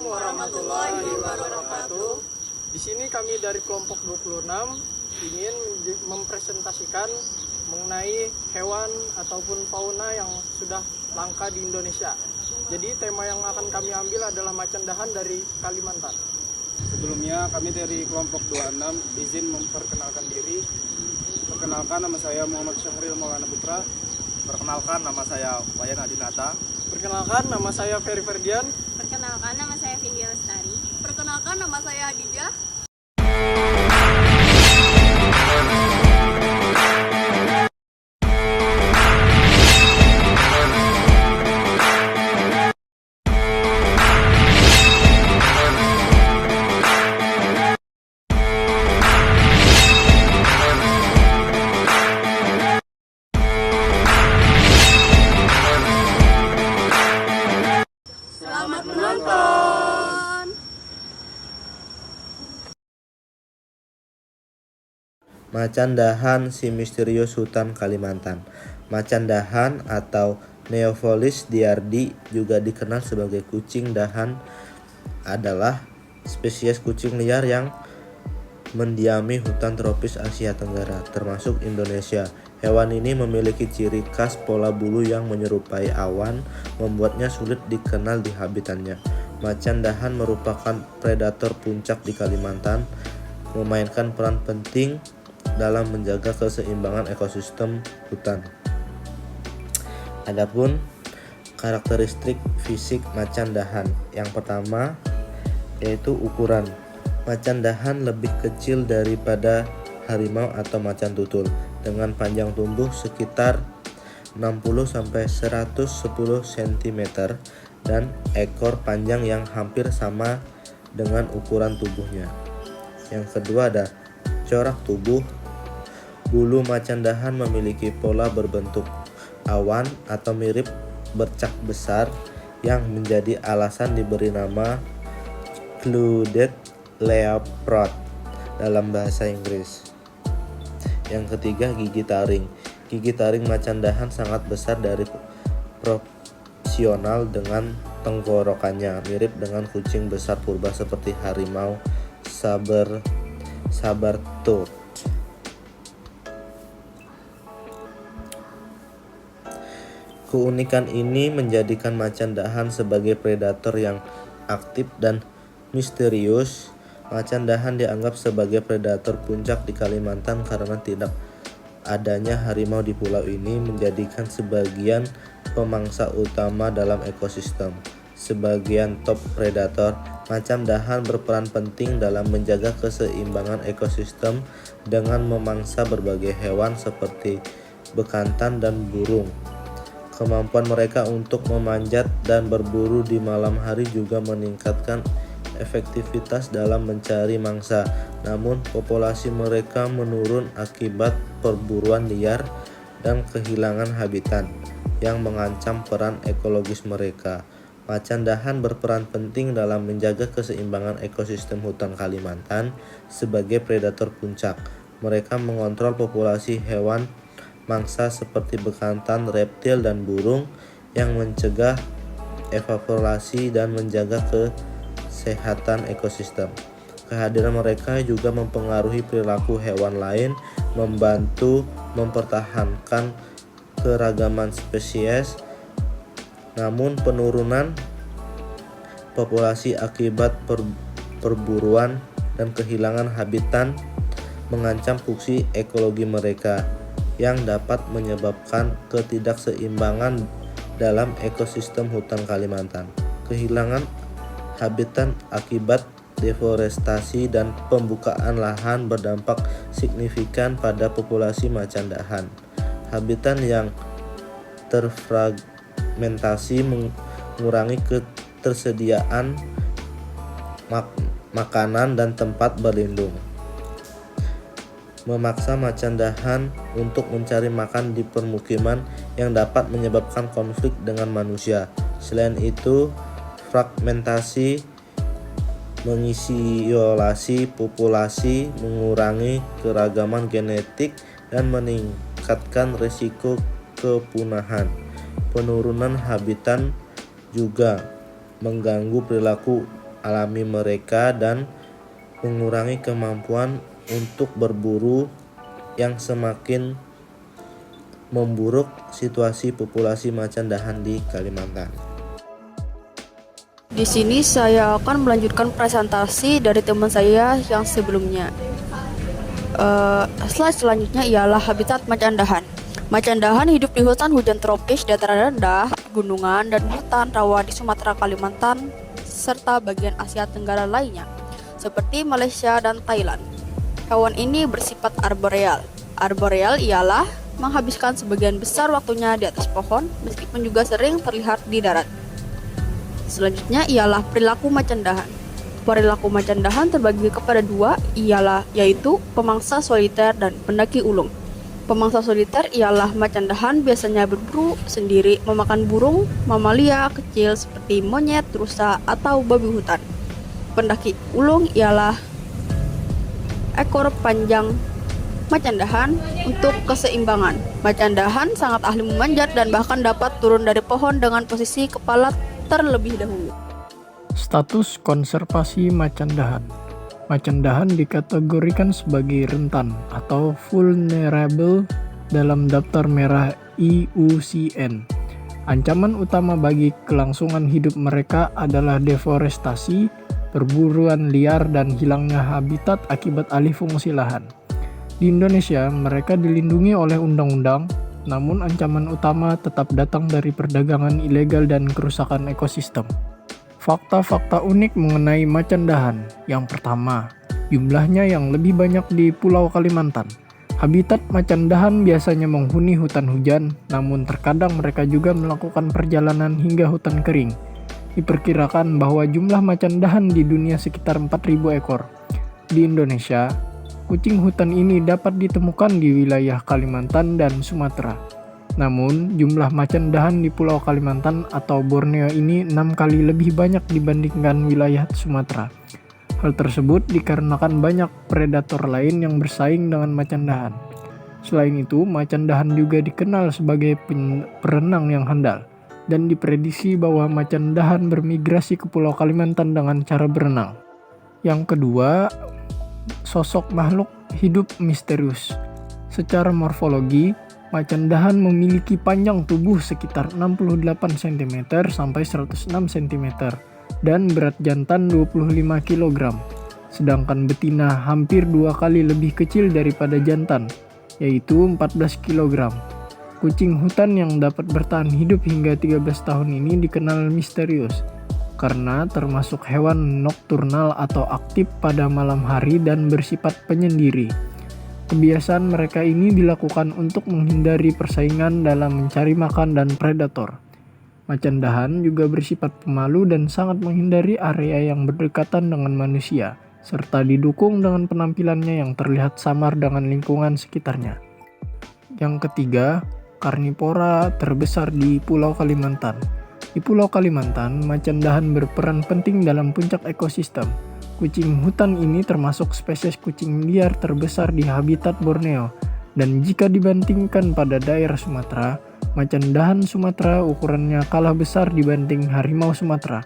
warahmatullahi wabarakatuh. Di sini kami dari kelompok 26 ingin mempresentasikan mengenai hewan ataupun fauna yang sudah langka di Indonesia. Jadi tema yang akan kami ambil adalah macan dahan dari Kalimantan. Sebelumnya kami dari kelompok 26 izin memperkenalkan diri. Perkenalkan, nama saya Muhammad Syahril Maulana Putra. Perkenalkan, nama saya Wayan Adinata. Perkenalkan, nama saya Ferry Ferdian. Perkenalkan, nama saya Vidya Lestari. Perkenalkan, nama saya Hadijah. Selamat menonton. Macan dahan si misterius hutan Kalimantan. Macan dahan atau Neopholis diardi juga dikenal sebagai kucing dahan adalah spesies kucing liar yang mendiami hutan tropis Asia Tenggara, termasuk Indonesia. Hewan ini memiliki ciri khas pola bulu yang menyerupai awan, membuatnya sulit dikenal di habitatnya. Macan dahan merupakan predator puncak di Kalimantan, memainkan peran penting dalam menjaga keseimbangan ekosistem hutan. Adapun karakteristik fisik macan dahan, yang pertama yaitu ukuran. Macan dahan lebih kecil daripada harimau atau macan tutul, dengan panjang tubuh sekitar 60-110 cm dan ekor panjang yang hampir sama dengan ukuran tubuhnya. Yang kedua ada corak tubuh. Bulu macan dahan memiliki pola berbentuk awan atau mirip bercak besar yang menjadi alasan diberi nama Clouded Leopard dalam bahasa Inggris. Yang ketiga, gigi taring. Gigi taring macan dahan sangat besar dari proporsional dengan tenggorokannya, mirip dengan kucing besar purba seperti harimau saber-tooth. Keunikan ini menjadikan macan dahan sebagai predator yang aktif dan misterius. Macan dahan dianggap sebagai predator puncak di Kalimantan karena tidak adanya harimau di pulau ini menjadikan sebagian pemangsa utama dalam ekosistem. Sebagian top predator, macan dahan berperan penting dalam menjaga keseimbangan ekosistem dengan memangsa berbagai hewan seperti bekantan dan burung. Kemampuan mereka untuk memanjat dan berburu di malam hari juga meningkatkan efektivitas dalam mencari mangsa. Namun, populasi mereka menurun akibat perburuan liar dan kehilangan habitat yang mengancam peran ekologis mereka. Macan dahan berperan penting dalam menjaga keseimbangan ekosistem hutan Kalimantan sebagai predator puncak. Mereka mengontrol populasi hewan mangsa seperti bekantan, reptil, dan burung yang mencegah evaporasi dan menjaga kesehatan ekosistem. Kehadiran mereka juga mempengaruhi perilaku hewan lain, membantu mempertahankan keragaman spesies. Namun penurunan populasi akibat perburuan dan kehilangan habitat mengancam fungsi ekologi mereka, yang dapat menyebabkan ketidakseimbangan dalam ekosistem hutan Kalimantan. Kehilangan habitat akibat deforestasi dan pembukaan lahan berdampak signifikan pada populasi macan dahan. Habitat yang terfragmentasi mengurangi ketersediaan makanan dan tempat berlindung, memaksa macan dahan untuk mencari makan di permukiman yang dapat menyebabkan konflik dengan manusia. Selain itu, fragmentasi mengisolasi populasi, mengurangi keragaman genetik, dan meningkatkan risiko kepunahan. Penurunan habitat juga mengganggu perilaku alami mereka dan mengurangi kemampuan untuk berburu yang semakin memburuk situasi populasi macan dahan di Kalimantan. Di sini saya akan melanjutkan presentasi dari teman saya yang sebelumnya. Slide selanjutnya ialah habitat macan dahan. Macan dahan hidup di hutan hujan tropis, dataran rendah, gunungan, dan hutan rawa di Sumatera, Kalimantan, serta bagian Asia Tenggara lainnya, seperti Malaysia dan Thailand. Hewan ini bersifat arboreal. Arboreal ialah menghabiskan sebagian besar waktunya di atas pohon, meskipun juga sering terlihat di darat. Selanjutnya ialah perilaku macan dahan. Perilaku macan dahan terbagi kepada dua, yaitu pemangsa soliter dan pendaki ulung. Pemangsa soliter ialah macan dahan biasanya berburu sendiri memakan burung, mamalia kecil seperti monyet, rusa, atau babi hutan. Pendaki ulung ialah ekor panjang macan dahan untuk keseimbangan. Macan dahan sangat ahli memanjat dan bahkan dapat turun dari pohon dengan posisi kepala terlebih dahulu. Status konservasi macan dahan. Macan dahan dikategorikan sebagai rentan atau vulnerable dalam daftar merah IUCN. Ancaman utama bagi kelangsungan hidup mereka adalah deforestasi, perburuan liar, dan hilangnya habitat akibat alih fungsi lahan. Di Indonesia, mereka dilindungi oleh undang-undang, namun ancaman utama tetap datang dari perdagangan ilegal dan kerusakan ekosistem. Fakta-fakta unik mengenai macan dahan. Yang pertama, jumlahnya yang lebih banyak di Pulau Kalimantan. Habitat macan dahan biasanya menghuni hutan hujan, namun terkadang mereka juga melakukan perjalanan hingga hutan kering. Diperkirakan bahwa jumlah macan dahan di dunia sekitar 4.000 ekor. Di Indonesia, kucing hutan ini dapat ditemukan di wilayah Kalimantan dan Sumatera. Namun, jumlah macan dahan di Pulau Kalimantan atau Borneo ini 6 kali lebih banyak dibandingkan wilayah Sumatera. Hal tersebut dikarenakan banyak predator lain yang bersaing dengan macan dahan. Selain itu, macan dahan juga dikenal sebagai perenang yang handal, dan diprediksi bahwa macan dahan bermigrasi ke Pulau Kalimantan dengan cara berenang. Yang kedua, sosok makhluk hidup misterius. Secara morfologi, macan dahan memiliki panjang tubuh sekitar 68 cm sampai 106 cm dan berat jantan 25 kg. Sedangkan betina hampir 2 kali lebih kecil daripada jantan, yaitu 14 kg. Kucing hutan yang dapat bertahan hidup hingga 13 tahun ini dikenal misterius karena termasuk hewan nokturnal atau aktif pada malam hari dan bersifat penyendiri. Kebiasaan mereka ini dilakukan untuk menghindari persaingan dalam mencari makan dan predator. Macan dahan juga bersifat pemalu dan sangat menghindari area yang berdekatan dengan manusia, serta didukung dengan penampilannya yang terlihat samar dengan lingkungan sekitarnya. Yang ketiga, karnivora terbesar di Pulau Kalimantan. Di Pulau Kalimantan, macan dahan berperan penting dalam puncak ekosistem. Kucing hutan ini termasuk spesies kucing liar terbesar di habitat Borneo, dan jika dibandingkan pada daerah Sumatera, macan dahan Sumatera ukurannya kalah besar dibanding harimau Sumatera.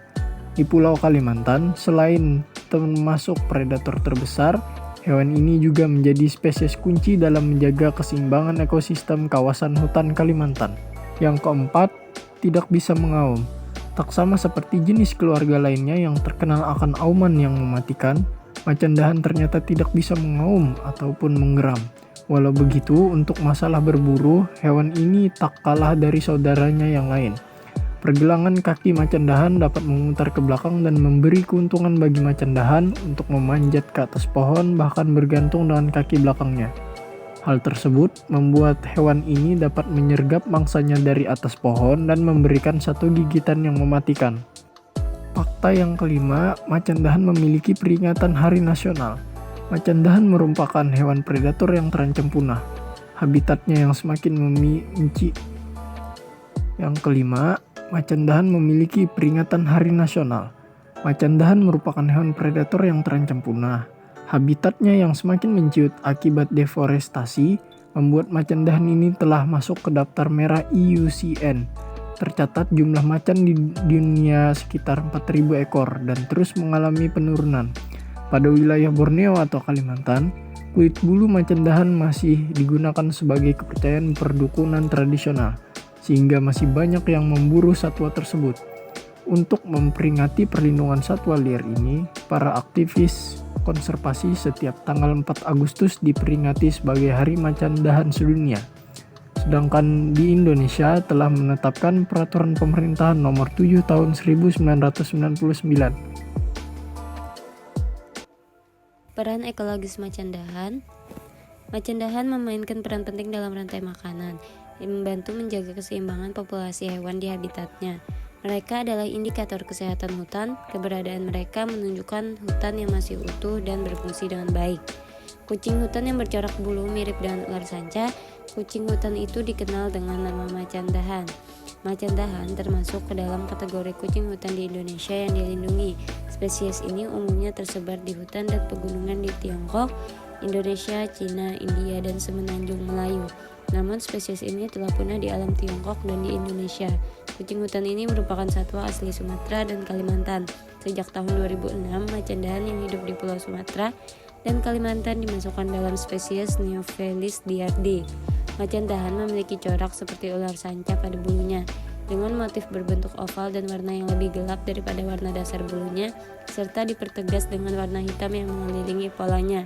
Di Pulau Kalimantan, selain termasuk predator terbesar, hewan ini juga menjadi spesies kunci dalam menjaga keseimbangan ekosistem kawasan hutan Kalimantan. Yang keempat, tidak bisa mengaum. Tak sama seperti jenis keluarga lainnya yang terkenal akan auman yang mematikan, macan dahan ternyata tidak bisa mengaum ataupun menggeram. Walau begitu, untuk masalah berburu, hewan ini tak kalah dari saudaranya yang lain. Pergelangan kaki macan dahan dapat memutar ke belakang dan memberi keuntungan bagi macan dahan untuk memanjat ke atas pohon bahkan bergantung dengan kaki belakangnya. Hal tersebut membuat hewan ini dapat menyergap mangsanya dari atas pohon dan memberikan satu gigitan yang mematikan. Fakta yang kelima, macan dahan memiliki peringatan hari nasional. Macan dahan merupakan hewan predator yang terancam punah. Habitatnya yang semakin menci. Yang kelima, macan dahan memiliki peringatan hari nasional. Macan dahan merupakan hewan predator yang terancam punah. Habitatnya yang semakin menciut akibat deforestasi membuat macan dahan ini telah masuk ke daftar merah IUCN. tercatat jumlah macan di dunia sekitar 4.000 ekor dan terus mengalami penurunan. Pada wilayah Borneo atau Kalimantan, kulit bulu macan dahan masih digunakan sebagai kepercayaan perdukunan tradisional, sehingga masih banyak yang memburu satwa tersebut. Untuk memperingati perlindungan satwa liar ini, para aktivis konservasi setiap tanggal 4 Agustus diperingati sebagai Hari Macan Dahan Sedunia. Sedangkan di Indonesia telah menetapkan Peraturan Pemerintahan Nomor 7 Tahun 1999. Peran ekologis macan dahan. Macan dahan memainkan peran penting dalam rantai makanan, yang membantu menjaga keseimbangan populasi hewan di habitatnya. Mereka adalah indikator kesehatan hutan. Keberadaan mereka menunjukkan hutan yang masih utuh dan berfungsi dengan baik. Kucing hutan yang bercorak bulu mirip dengan ular sanca. Kucing hutan itu dikenal dengan nama macan dahan. Macan dahan termasuk ke dalam kategori kucing hutan di Indonesia yang dilindungi. Spesies ini umumnya tersebar di hutan dan pegunungan di Tiongkok, Indonesia, Cina, India, dan semenanjung Melayu. Namun spesies ini telah punah di alam Tiongkok dan di Indonesia. Kucing hutan ini merupakan satwa asli Sumatera dan Kalimantan. Sejak tahun 2006, macan dahan yang hidup di Pulau Sumatera dan Kalimantan dimasukkan dalam spesies Neophelis diardi. Macan dahan memiliki corak seperti ular sanca pada bulunya, dengan motif berbentuk oval dan warna yang lebih gelap daripada warna dasar bulunya, serta dipertegas dengan warna hitam yang mengelilingi polanya.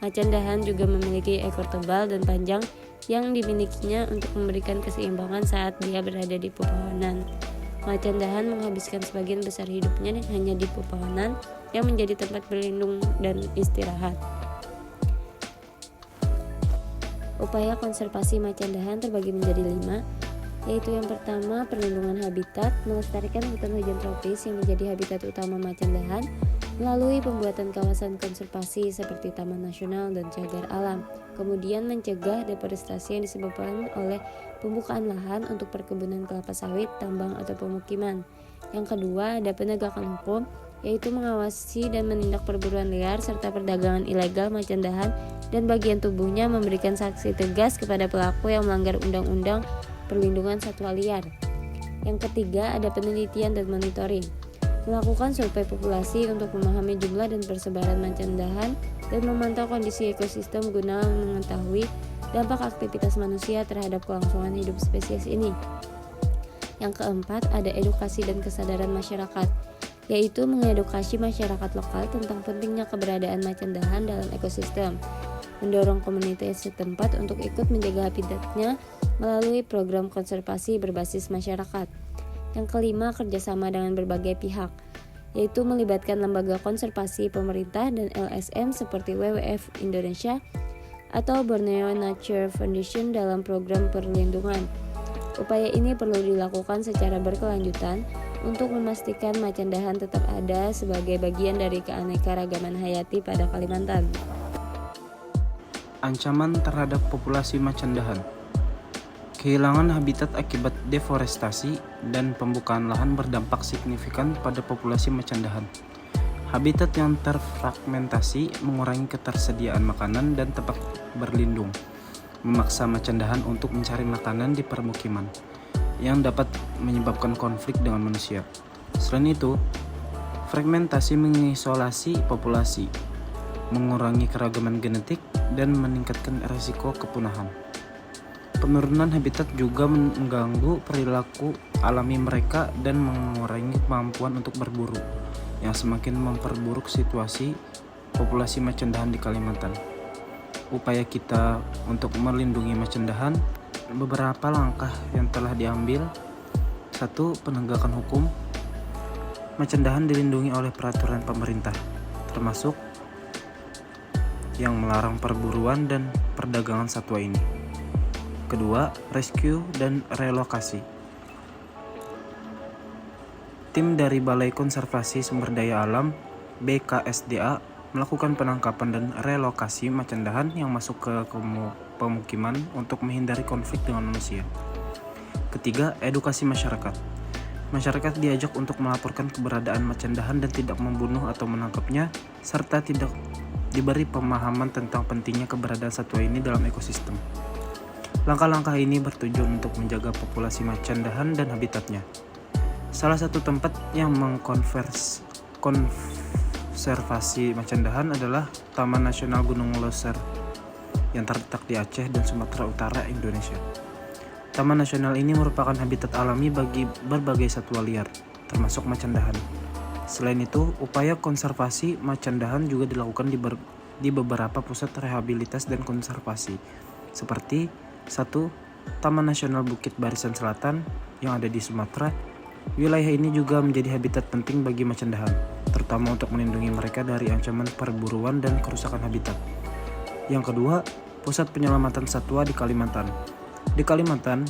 Macan dahan juga memiliki ekor tebal dan panjang yang dimilikinya untuk memberikan keseimbangan saat dia berada di pepohonan. Macan dahan menghabiskan sebagian besar hidupnya hanya di pepohonan yang menjadi tempat berlindung dan istirahat. Upaya konservasi macan dahan terbagi menjadi 5, yaitu yang pertama, perlindungan habitat, melestarikan hutan hujan tropis yang menjadi habitat utama macan dahan melalui pembuatan kawasan konservasi seperti taman nasional dan cagar alam. Kemudian mencegah deforestasi yang disebabkan oleh pembukaan lahan untuk perkebunan kelapa sawit, tambang, atau pemukiman. Yang kedua, ada penegakan hukum, yaitu mengawasi dan menindak perburuan liar serta perdagangan ilegal macan dahan dan bagian tubuhnya, memberikan sanksi tegas kepada pelaku yang melanggar undang-undang perlindungan satwa liar. Yang ketiga, ada penelitian dan monitoring, melakukan survei populasi untuk memahami jumlah dan persebaran macan dahan dan memantau kondisi ekosistem guna mengetahui dampak aktivitas manusia terhadap kelangsungan hidup spesies ini. Yang keempat, ada edukasi dan kesadaran masyarakat, yaitu mengedukasi masyarakat lokal tentang pentingnya keberadaan macan dahan dalam ekosistem, mendorong komunitas setempat untuk ikut menjaga habitatnya melalui program konservasi berbasis masyarakat. Yang kelima, kerjasama dengan berbagai pihak, yaitu melibatkan lembaga konservasi pemerintah dan LSM seperti WWF Indonesia atau Borneo Nature Foundation dalam program perlindungan. Upaya ini perlu dilakukan secara berkelanjutan untuk memastikan macan dahan tetap ada sebagai bagian dari keanekaragaman hayati pada Kalimantan. Ancaman terhadap populasi macan dahan. Kehilangan habitat akibat deforestasi dan pembukaan lahan berdampak signifikan pada populasi macan dahan. Habitat yang terfragmentasi mengurangi ketersediaan makanan dan tempat berlindung, memaksa macan dahan untuk mencari makanan di permukiman, yang dapat menyebabkan konflik dengan manusia. Selain itu, fragmentasi mengisolasi populasi, mengurangi keragaman genetik, dan meningkatkan risiko kepunahan. Penurunan habitat juga mengganggu perilaku alami mereka dan mengurangi kemampuan untuk berburu, yang semakin memperburuk situasi populasi macan dahan di Kalimantan. Upaya kita untuk melindungi macan dahan, beberapa langkah yang telah diambil. 1. Penegakan hukum. Macan dahan dilindungi oleh peraturan pemerintah, termasuk yang melarang perburuan dan perdagangan satwa ini. Kedua, rescue dan relokasi. Tim dari Balai Konservasi Sumber Daya Alam BKSDA melakukan penangkapan dan relokasi macan dahan yang masuk ke pemukiman untuk menghindari konflik dengan manusia. Ketiga, edukasi masyarakat. Masyarakat diajak untuk melaporkan keberadaan macan dahan dan tidak membunuh atau menangkapnya, serta tidak diberi pemahaman tentang pentingnya keberadaan satwa ini dalam ekosistem. Langkah-langkah ini bertujuan untuk menjaga populasi macan dahan dan habitatnya. Salah satu tempat yang konservasi macan dahan adalah Taman Nasional Gunung Loser yang terletak di Aceh dan Sumatera Utara, Indonesia. Taman nasional ini merupakan habitat alami bagi berbagai satwa liar, termasuk macan dahan. Selain itu, upaya konservasi macan dahan juga dilakukan di beberapa pusat rehabilitas dan konservasi, seperti 1. Taman Nasional Bukit Barisan Selatan yang ada di Sumatera. Wilayah ini juga menjadi habitat penting bagi macan dahan, terutama untuk melindungi mereka dari ancaman perburuan dan kerusakan habitat. Yang kedua, Pusat Penyelamatan Satwa di Kalimantan. Di Kalimantan,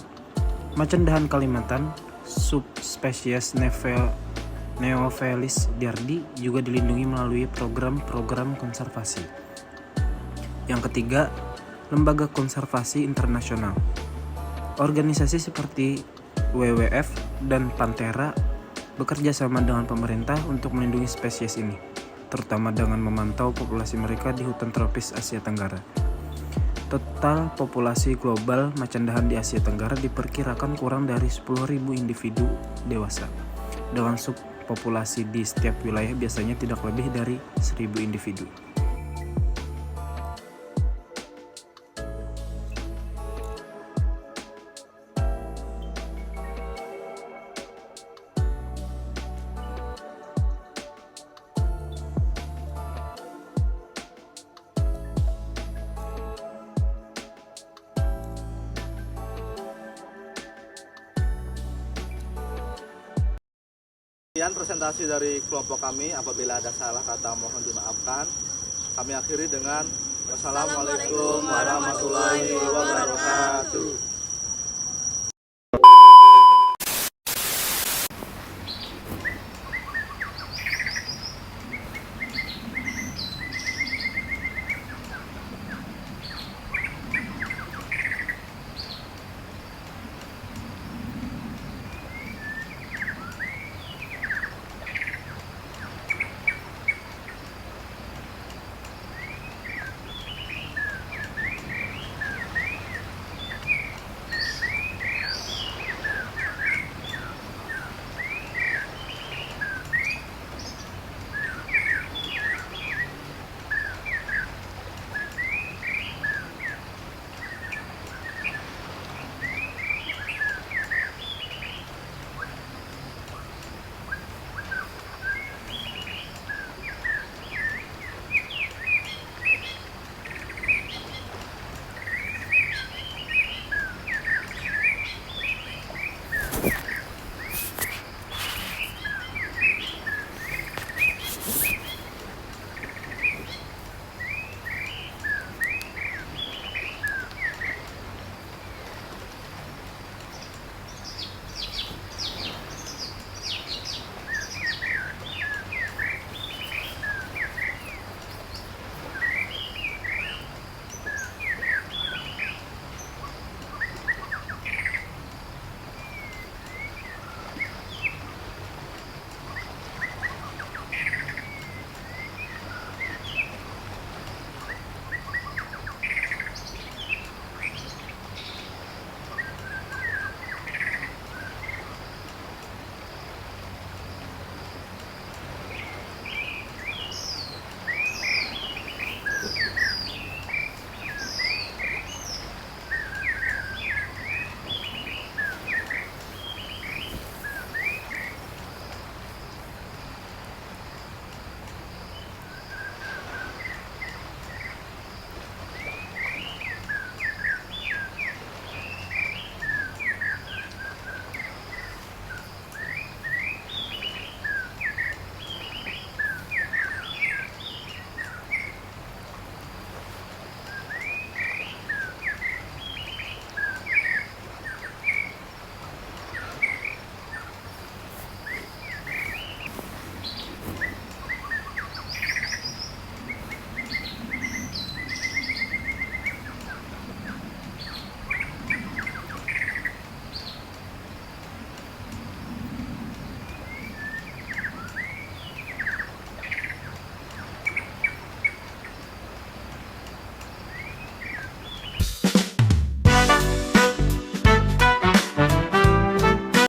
macan dahan Kalimantan, subspesies Neophelis diardi juga dilindungi melalui program-program konservasi. Yang ketiga, Lembaga Konservasi Internasional. Organisasi seperti WWF dan Panthera bekerja sama dengan pemerintah untuk melindungi spesies ini, terutama dengan memantau populasi mereka di hutan tropis Asia Tenggara. Total populasi global macan dahan di Asia Tenggara diperkirakan kurang dari 10.000 individu dewasa, dengan subpopulasi di setiap wilayah biasanya tidak lebih dari 1.000 individu. Sekian presentasi dari kelompok kami. Apabila ada salah kata mohon dimaafkan. Kami akhiri dengan wassalamualaikum warahmatullahi